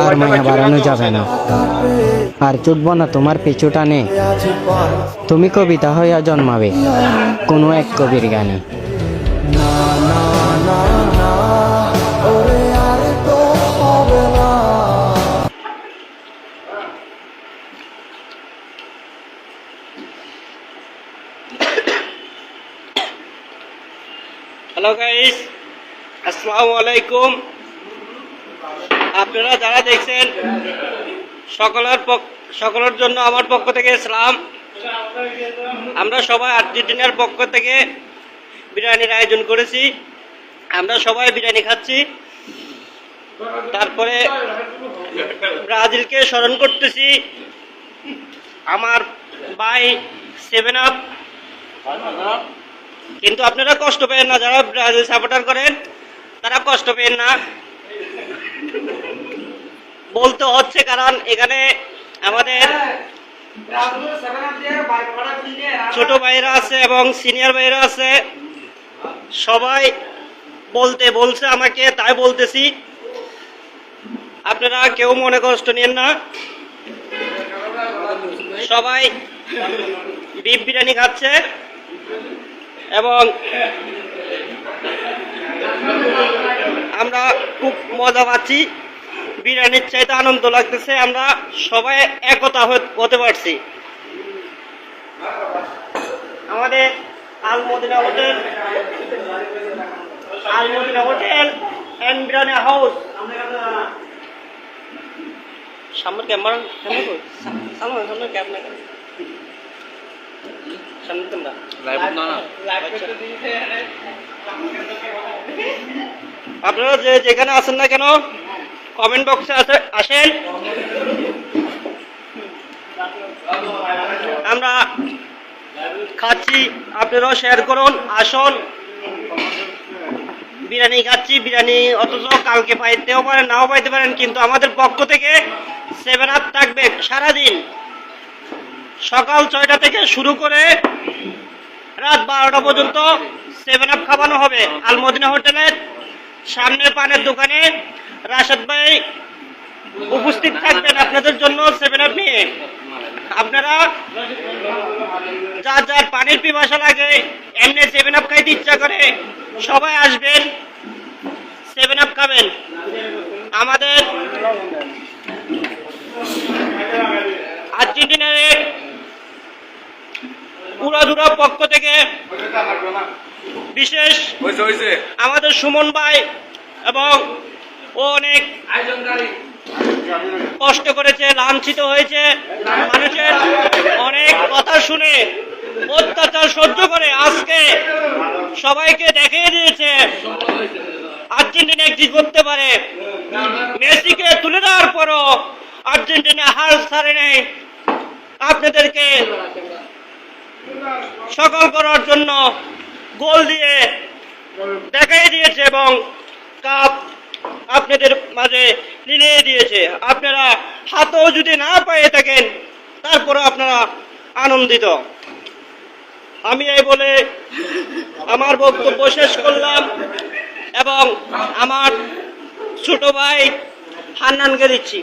আর মায়া বাড়ানো যাবে না, আর ছুটবো না তোমার পিছু টানে। তুমি কবিতা হইয়া জন্মাবে কোনো এক কবির গানে। হ্যালো গাইস, আসসালামু আলাইকুম। আপনারা যারা দেখছেন সকলের জন্য আমার পক্ষ থেকে সালাম। আমরা সবাই আর্জেন্টিনার পক্ষ থেকে বিরিয়ানির আয়োজন করেছি। আমরা সবাই বিরিয়ানি খাচ্ছি, তারপরে ব্রাজিলকে স্মরণ করতেছি। আমার ভাই 7 আপ। কিন্তু আপনারা কষ্ট পেন না, যারা ব্রাজিল সাপোর্টার করেন তারা কষ্ট পেন না, বলতে হচ্ছে কারণ এখানে আমাদের ছোট ভাইরা আছে এবং সিনিয়র ভাইরা আছে। সবাই বলছে আমাকে, তাই বলতেছি। আপনারা কেউ মনে কষ্ট নেন না। সবাই বিফ বিরিয়ানি খাচ্ছে এবং আমরা খুব মজা পাচ্ছি। বিরিয়ানির চাইতে আনন্দ লাগতেছে। আমরা সবাই একতা হতে পারছি। আমাদের Almadina hotel and biryani house সামনে ক্যামেরা সামনে ক্যামেরা আপনারা যেখানে আছেন না কেন কমেন্ট বক্সে আসেন। আমরা খাচ্ছি, আপনারাও শেয়ার করুন। আসুন, বিরিয়ানি খাচ্ছি। বিরিয়ানি অথচ কালকে পাইতেও পারেন, নাও পাইতে পারেন, কিন্তু আমাদের পক্ষ থেকে 7 আপ থাকবে সারাদিন। সকাল 6টা থেকে শুরু করে রাত 12টা পর্যন্ত 7 আপ খাওয়ানো হবে আলমদিনা হোটেলের সামনে পানের দোকানে। রাশেদ ভাই উপস্থিত থাকবেন আপনাদের জন্য 7 আপ নিয়ে। আপনারা যার যার পানির পিপাসা লাগে, এমনি 7 আপ খাইতে ইচ্ছা করে, সবাই আসবেন, 7 আপ খাবেন। আমাদের আর্জেন্টিনার উড়াধুরা পক্ষ থেকে বিশেষ আমাদের সুমন ভাই, এবং ও অনেক কষ্ট করেছে, লাঞ্ছিত হয়েছে, মানুষের অনেক কথা শুনে অত্যাচার সহ্য করে আজকে সবাইকে দেখিয়ে দিয়েছে আর্জেন্টিনা কি করতে পারে। মেসিকে তুলে দেওয়ার পরও আর্জেন্টিনা হাল ছাড়ে নেই। আপনাদেরকে সকল করার জন্য গোল দিয়ে দেখাই দিয়েছে এবং কাপ আপনাদের মাঝে নিয়ে দিয়েছে। আপনারা হাতও যদি না পেয়ে থাকেন তারপরে আপনারা আনন্দিত। আমি এই বলে আমার বক্তব্য শেষ করলাম এবং আমার ছোট ভাই হান্নানকে দিচ্ছি।